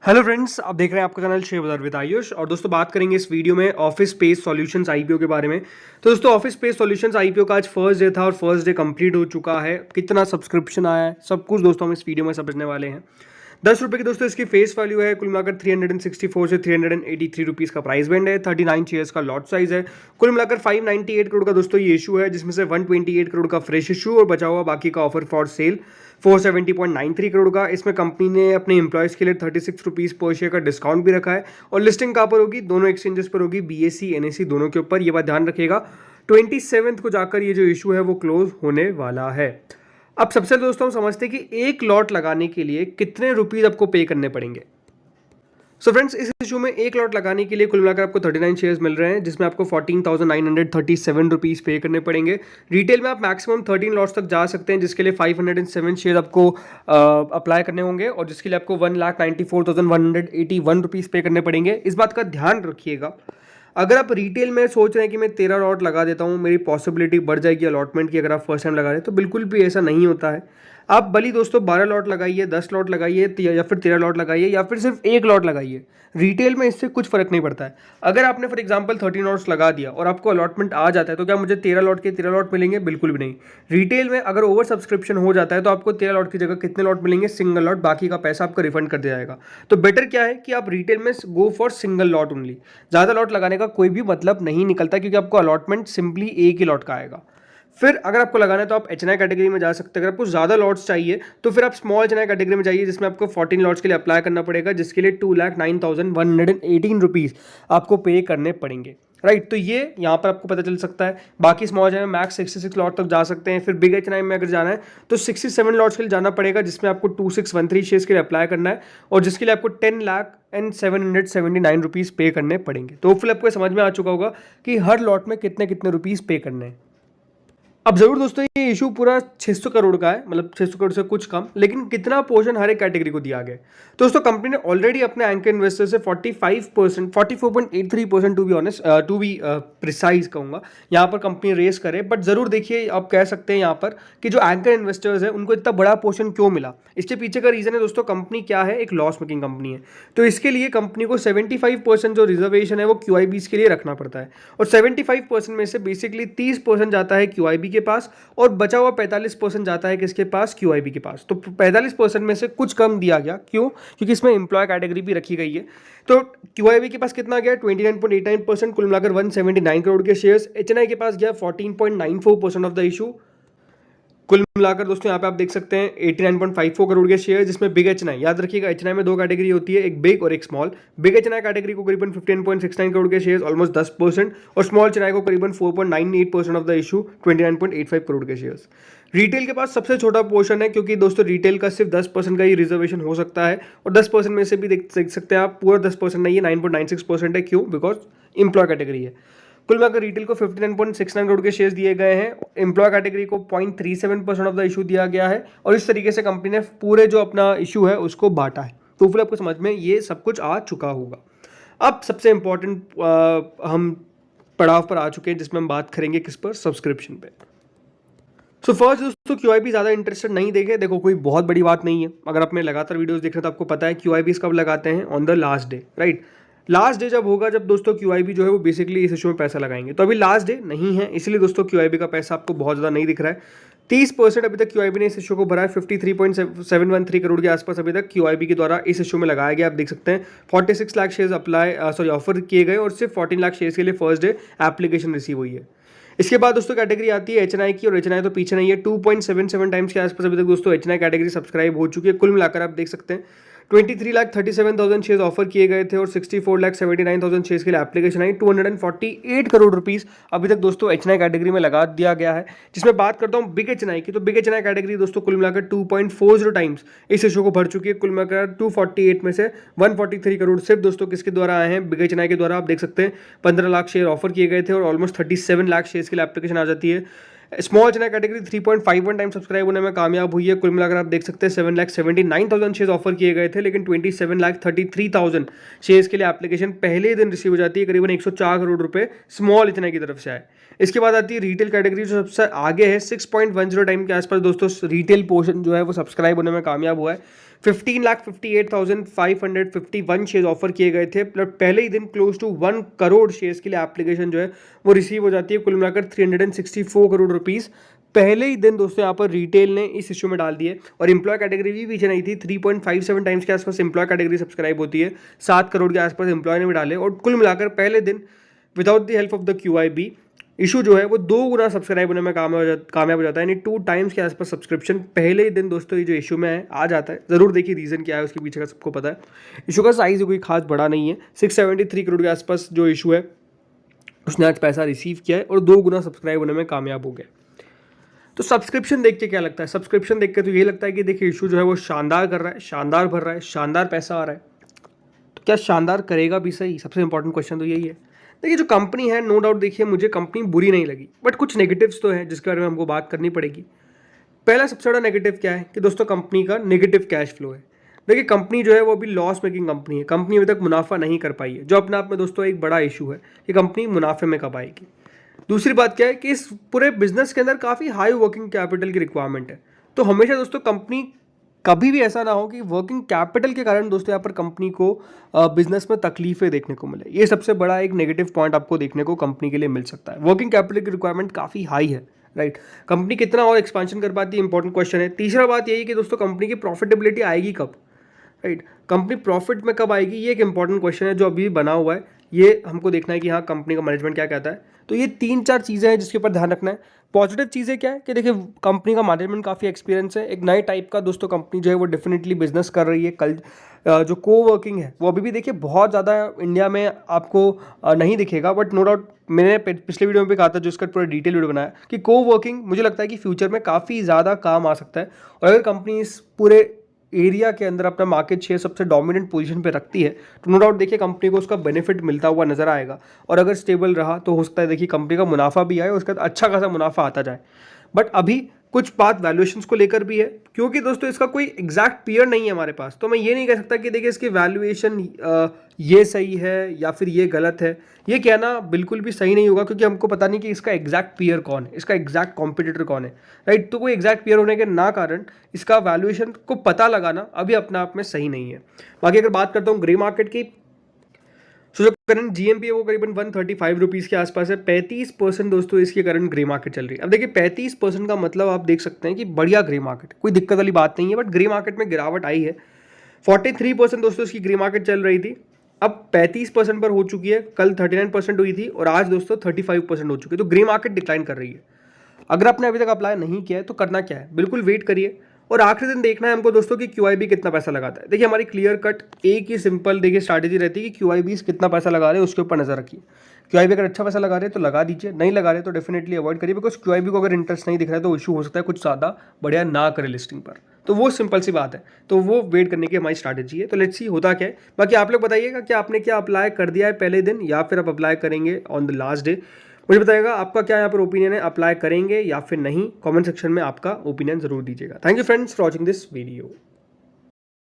Hello friends, आप देख रहे हैं आपका चैनल शेयर बाजार विद आयुष। और दोस्तों बात करेंगे इस वीडियो में ऑफिस स्पेस सॉल्यूशंस आईपीओ के बारे में। तो दोस्तों ऑफिस स्पेस सॉल्यूशंस आईपीओ का आज फर्स्ट डे था और फर्स्ट डे कंप्लीट हो चुका है। कितना सब्सक्रिप्शन आया है सब कुछ दोस्तों हम इस वीडियो में समझने वाले हैं। 10 रुपये की दोस्तों इसकी फेस वैल्यू है। कुल मिलाकर 364 से 383 रुपीज़ का प्राइस बैंड है। 39 शेयर्स का लॉट साइज है। कुल मिलाकर 598 करोड़ का दोस्तों ये इशू है, जिसमें से 128 करोड़ का फ्रेश इशू और बचा हुआ बाकी का ऑफर फॉर सेल 470.93 करोड़ का। इसमें कंपनी ने अपने एम्प्लॉयज़ के लिए 36 रुपीज़ पर शेयर का डिस्काउंट भी रखा है। और लिस्टिंग कहाँ पर होगी? दोनों एक्सचेंजेस पर होगी, बीएसई एनएसई दोनों के ऊपर। ये बात ध्यान रखिएगा। 27 को जाकर ये जो इशू है वो क्लोज होने वाला है। अब सबसे दोस्तों हम समझते हैं कि एक लॉट लगाने के लिए कितने रुपीज़ आपको पे करने पड़ेंगे। सो फ्रेंड्स, इस इशू में एक लॉट लगाने के लिए कुल मिलाकर आपको 39 शेयर्स मिल रहे हैं, जिसमें आपको 14,937 रुपीज़ पे करने पड़ेंगे। रिटेल में आप मैक्सिमम 13 लॉट्स तक जा सकते हैं, जिसके लिए 507 शेयर आपको अप्लाई करने होंगे और जिसके लिए आपको 1,94,181 रुपीज़ पे करने पड़ेंगे। इस बात का ध्यान रखिएगा, अगर आप रिटेल में सोच रहे हैं कि मैं 13 लॉट लगा देता हूँ, मेरी पॉसिबिलिटी बढ़ जाएगी अलॉटमेंट की, अगर आप फर्स्ट टाइम लगा रहे हैं तो बिल्कुल भी ऐसा नहीं होता है। आप भली दोस्तों 12 लॉट लगाइए, 10 लॉट लगाइए या फिर 13 लॉट लगाइए या फिर सिर्फ एक लॉट लगाइए, रिटेल में इससे कुछ फर्क नहीं पड़ता है। अगर आपने फॉर एग्जांपल 13 लॉट्स लगा दिया और आपको अलॉटमेंट आ जाता है तो क्या मुझे 13 लॉट के 13 लॉट मिलेंगे? बिल्कुल भी नहीं। रिटेल में अगर ओवर सब्सक्रिप्शन हो जाता है तो आपको 13 लॉट की जगह कितने लॉट मिलेंगे? Single lot. बाकी का पैसा आपको रिफंड कर दिया जाएगा। तो बेटर क्या है कि आप रिटेल में go for single lot only. ज़्यादा लॉट लगाने का कोई भी मतलब नहीं निकलता, क्योंकि आपको अलॉटमेंट सिंपली एक ही लॉट का आएगा। फिर अगर आपको लगाना है तो आप एचएनआई कैटेगरी में जा सकते हैं। अगर आपको ज़्यादा लॉट्स चाहिए तो फिर आप स्मॉल एचएनआई कैटेगरी में जाइए, जिसमें आपको 14 लॉट्स के लिए अप्लाई करना पड़ेगा, जिसके लिए 2,09,118 रुपीज़ आपको पे करने पड़ेंगे। राइट, तो ये यहाँ पर आपको पता चल सकता है। बाकी स्मॉल एचएनआई में मैक्स 66 लॉट तक जा सकते हैं। फिर बिग एचएनआई में अगर जाना है तो 67 लॉट्स के लिए जाना पड़ेगा, जिसमें आपको 2613 शेयर्स के लिए अप्लाई करना है और जिसके लिए आपको 10,0779 रुपीज़ पे करने पड़ेंगे। तो फिर आपको समझ में आ चुका होगा कि हर लॉट में कितने कितने रुपीज़ पे करने हैं। अब जरूर दोस्तों ये इशू पूरा 600 करोड़ का है, मतलब 600 करोड़ से कुछ कम, लेकिन कितना पोर्शन हर एक कैटेगरी को दिया गया है। तो दोस्तों कंपनी ने ऑलरेडी अपने एंकर इन्वेस्टर से 45%, 44.83% to be honest, to be precise कहूँगा, यहाँ पर कंपनी रेस करे। बट जरूर देखिए, आप कह सकते हैं यहाँ पर कि जो एंकर इन्वेस्टर्स है उनको इतना बड़ा पोर्शन क्यों मिला। इसके पीछे का रीजन है दोस्तों, कंपनी क्या है? एक लॉस मेकिंग कंपनी है। तो इसके लिए कंपनी को 75% जो रिजर्वेशन है वो क्यूआईबीज के लिए रखना पड़ता है। और 75% में से बेसिकली 30% जाता है क्यूआईबी के पास और बचा हुआ 45% जाता है किसके पास? क्यूआईबी के पास। तो 45% में से कुछ कम दिया गया। क्यों? क्योंकि इसमें एम्प्लॉय कैटेगरी भी रखी गई है। तो क्यूआईबी के पास कितना गया? 29.89%, कुल मिलाकर 179 करोड़ के शेयर्स। एचएनआई के पास गया 14.94% ऑफ द इशू। कुल मिलाकर दोस्तों यहाँ पे आप देख सकते हैं 89.54 करोड़ के शेयर, जिसमें बिग एचएनआई, याद रखिएगा एचएनआई में दो कैटेगरी होती है, एक बिग और एक स्मॉल। बिग एचएनआई कैटेगरी को करीबन 15.69 करोड़ के शेयर्स, ऑलमोस्ट 10%, और स्मॉल एचएनआई को करीबन 4.98% ऑफ द इशू, 29.85 करोड़ के शेयर्स। रिटेल के पास सबसे छोटा पोर्शन है, क्योंकि दोस्तों रिटेल का सिर्फ 10% का ही रिजर्वेशन हो सकता है और 10% में से भी देख सकते हैं आप, पूरा 10% नहीं है, 9.96% है। क्यों? बिकॉज एम्प्लॉय कैटेगरी है। कुल मिलाकर रिटेल को 59.69 करोड़ के शेयर्स दिए गए हैं। एम्प्लॉय कैटेगरी को 0.37% ऑफ द इशू दिया गया है और इस तरीके से कंपनी ने पूरे जो अपना इशू है उसको बांटा है। तो फिर आपको समझ में ये सब कुछ आ चुका होगा। अब सबसे इंपॉर्टेंट हम पड़ाव पर आ चुके हैं, जिसमें हम बात करेंगे किस पर? सब्सक्रिप्शन पे। सो फर्स्ट दोस्तों, क्यूआईबी ज़्यादा इंटरेस्टेड नहीं देखे। देखो कोई बहुत बड़ी बात नहीं है, अगर आप मेरे लगातार वीडियोस देख रहे हैं तो आपको पता है क्यूआईबीज कब लगाते हैं? On the last day, right. Last day जब होगा, जब दोस्तों क्यूआईबी जो है वो बेसिकली इस इशू में पैसा लगाएंगे। तो अभी लास्ट डे नहीं है, इसलिए दोस्तों क्यूआईबी का पैसा आपको बहुत ज़्यादा नहीं दिख रहा है। 30% अभी तक क्यूआईबी ने इस इशू को भरा है। 53.713 करोड़ के आसपास अभी तक क्यूआईबी के द्वारा इस इशू में लगाया गया। आप देख सकते हैं 46 लाख शेयर्स ऑफर किए गए और सिर्फ 14 लाख शेयर्स के लिए फर्स्ट डे एप्लीकेशन रिसीव हुई है। इसके बाद दोस्तों कैटेगरी आती है एचएनआई की, और एचएनआई तो पीछे नहीं है। 2.77 टाइम्स के आसपास अभी तक दोस्तों एचएनआई कैटेगरी सब्सक्राइब हो चुकी है। कुल मिलाकर आप देख सकते हैं 23,37,000 शेयर्स ऑफर किए गए थे और 64,79,000 शेयर्स के लिए एप्लीकेशन आई। 248 करोड़ रुपीस अभी तक दोस्तों एचएनआई कैटेगरी में लगा दिया गया है। जिसमें बात करता हूं बिग एचएनआई की, तो बिग एचएनआई कैटेगरी दोस्तों कुल मिलाकर 2.40 टाइम्स इस इशू को भर चुकी है। कुल मिलाकर 248 में से 143 करोड़ सिर्फ दोस्तों किसके द्वारा आए हैं? बिग एचएनआई के द्वारा। आप देख सकते हैं 15 लाख शेयर ऑफर किए गए थे और ऑलमोस्ट 37 लाख शेयर्स के लिए एप्लीकेशन आ जाती है। Small HNI category 3.51 time subscribe होने में कामयाब हुई है। कुल मिलाकर आप देख सकते हैं 7,79,000 शेयर्स ऑफर किए गए थे, लेकिन 27,33,000 शेयर्स के लिए एप्लीकेशन पहले दिन रिसीव हो जाती है। करीबन 104 करोड़ रुपए स्मॉल एचएनआई की तरफ से आए। इसके बाद आती है रिटेल कैटेगरी, जो सबसे आगे है। 6.10 टाइम के आसपास दोस्तों रिटेल पोर्शन जो है वो सब्सक्राइब होने में कामयाब हुआ है। 15,58,551 शेयर ऑफर किए गए थे, पहले ही दिन क्लोज टू 1 करोड़ शेयर्स के लिए एप्लीकेशन जो है वो रिसीव हो जाती है। कुल मिलाकर 364 करोड़ रुपीस पहले ही दिन दोस्तों यहाँ पर रिटेल ने इस इशू में डाल दिए। और एम्प्लॉय कैटेगरी भी पीछे नहीं थी, 3.57 टाइम्स के आसपास एम्प्लॉय कैटेगरी सब्सक्राइब होती है, 7 करोड़ के आसपास एम्प्लॉय ने भी डाले। और कुल मिलाकर पहले दिन without the help of the QIB issue जो है वो 2 गुना सब्सक्राइब होने में कामयाब हो जाता है, यानी 2 टाइम्स के आसपास सब्सक्रिप्शन पहले ही दिन दोस्तों ये जो इशू में है आ जाता है। ज़रूर देखिए रीज़न क्या है उसके पीछे का, सबको पता है। इशू का साइज़ कोई खास बड़ा नहीं है, 673 करोड़ के आसपास जो इशू है उसने आज पैसा रिसीव किया है और 2 गुना सब्सक्राइब होने में कामयाब हो गया। तो सब्सक्रिप्शन देख के क्या लगता है? सब्सक्रिप्शन देख के तो ये लगता है कि देखिए इशू जो है वो शानदार कर रहा है, शानदार भर रहा है, शानदार पैसा आ रहा है। तो क्या शानदार करेगा भी सही? सबसे इंपॉर्टेंट क्वेश्चन तो यही है। देखिए जो कंपनी है, नो डाउट देखिए मुझे कंपनी बुरी नहीं लगी, बट कुछ नेगेटिव्स तो है जिसके बारे में हमको बात करनी पड़ेगी। पहला सबसे बड़ा नेगेटिव क्या है कि दोस्तों कंपनी का नेगेटिव कैश फ्लो है। देखिए कंपनी जो है वो अभी लॉस मेकिंग कंपनी है, कंपनी अभी तक मुनाफा नहीं कर पाई है, जो अपने आप में दोस्तों एक बड़ा इशू है कि कंपनी मुनाफे में कब आएगी। दूसरी बात क्या है कि इस पूरे बिजनेस के अंदर काफ़ी हाई वर्किंग कैपिटल की रिक्वायरमेंट है। तो हमेशा दोस्तों कंपनी कभी भी ऐसा ना हो कि वर्किंग कैपिटल के कारण दोस्तों यहाँ पर कंपनी को बिजनेस में तकलीफें देखने को मिले। ये सबसे बड़ा एक नेगेटिव पॉइंट आपको देखने को कंपनी के लिए मिल सकता है। वर्किंग कैपिटल की रिक्वायरमेंट काफ़ी हाई है, राइट। कंपनी कितना और एक्सपेंशन कर पाती है, इंपॉर्टेंट क्वेश्चन है। तीसरा बात यही कि दोस्तों कंपनी की प्रॉफिटेबिलिटी आएगी कब, राइट। कंपनी प्रॉफिट में कब आएगी, ये एक इंपॉर्टेंट क्वेश्चन है जो अभी बना हुआ है। ये हमको देखना है कि हाँ कंपनी का मैनेजमेंट क्या कहता है। तो ये 3-4 चीज़ें हैं जिसके ऊपर ध्यान रखना है। पॉजिटिव चीज़ें क्या है कि देखिए कंपनी का मैनेजमेंट काफ़ी एक्सपीरियंस है, एक नए टाइप का दोस्तों कंपनी जो है वो डेफिनेटली बिजनेस कर रही है। कल जो कोवर्किंग है वो अभी भी देखिए बहुत ज़्यादा इंडिया में आपको नहीं दिखेगा, बट नो डाउट मैंने पिछले वीडियो में भी कहा था, जो इसका पूरा डिटेल वीडियो बनाया, कि कोवर्किंग मुझे लगता है कि फ्यूचर में काफ़ी ज़्यादा काम आ सकता है। और अगर कंपनी इस पूरे एरिया के अंदर अपना मार्केट शेयर सबसे डोमिनेंट पोजीशन पे रखती है तो नो डाउट देखिए कंपनी को उसका बेनिफिट मिलता हुआ नजर आएगा। और अगर स्टेबल रहा तो हो सकता है देखिए कंपनी का मुनाफा भी आए, उसके बाद अच्छा खासा मुनाफा आता जाए। बट अभी कुछ बात वैल्यूएशंस को लेकर भी है, क्योंकि दोस्तों इसका कोई एग्जैक्ट पीयर नहीं है हमारे पास। तो मैं ये नहीं कह सकता कि देखिए इसकी वैल्यूएशन ये सही है या फिर ये गलत है। ये कहना बिल्कुल भी सही नहीं होगा, क्योंकि हमको पता नहीं कि इसका एग्जैक्ट पीयर कौन है, इसका एग्जैक्ट कॉम्पिटिटर कौन है, राइट। तो कोई एग्जैक्ट पीयर होने के ना कारण इसका वैल्यूएशन को पता लगाना अभी अपने आप में सही नहीं है। बाकी अगर बात करता हूँ ग्रे मार्केट की, तो जो करंट GMP है वो करीबन 135 रुपीज़ के आसपास है। 35% दोस्तों इसकी करंट ग्रे मार्केट चल रही है। अब देखिए 35% का मतलब आप देख सकते हैं कि बढ़िया ग्रे मार्केट, कोई दिक्कत वाली बात नहीं है, बट ग्रे मार्केट में गिरावट आई है। 43% दोस्तों इसकी ग्रे मार्केट चल रही थी, अब 35% पर हो चुकी है। कल 39% हुई थी और आज दोस्तों 35% हो चुकी है। तो ग्रे मार्केट डिक्लाइन कर रही है। अगर आपने अभी तक अप्लाई नहीं किया है तो करना क्या है, बिल्कुल वेट करिए। और आखिरी दिन देखना है हमको दोस्तों कि QIB कितना पैसा लगाता है। देखिए हमारी क्लियर कट एक ही सिंपल देखिए स्ट्रैटेजी रहती है कि QIB कितना पैसा लगा रहे हैं उसके ऊपर नजर रखिए। QIB अगर अच्छा पैसा लगा रहे हैं तो लगा दीजिए, नहीं लगा रहे तो डेफिनेटली अवॉइड करिए, बिकॉज QIB को अगर इंटरेस्ट नहीं दिख रहा है तो इशू हो सकता है कुछ ज़्यादा बढ़िया ना करे लिस्टिंग पर। तो वो सिंपल सी बात है, तो वो वेट करने की हमारी स्ट्रैटेजी है। तो लेट्स सी होता क्या है। बाकी आप लोग बताइएगा कि आपने क्या अप्लाई कर दिया है पहले दिन, या फिर आप अप्लाई करेंगे ऑन द लास्ट डे। मुझे बताइएगा आपका क्या यहाँ पर ओपिनियन है, अप्लाई करेंगे या फिर नहीं। कमेंट सेक्शन में आपका ओपिनियन जरूर दीजिएगा। Thank you friends for watching this video.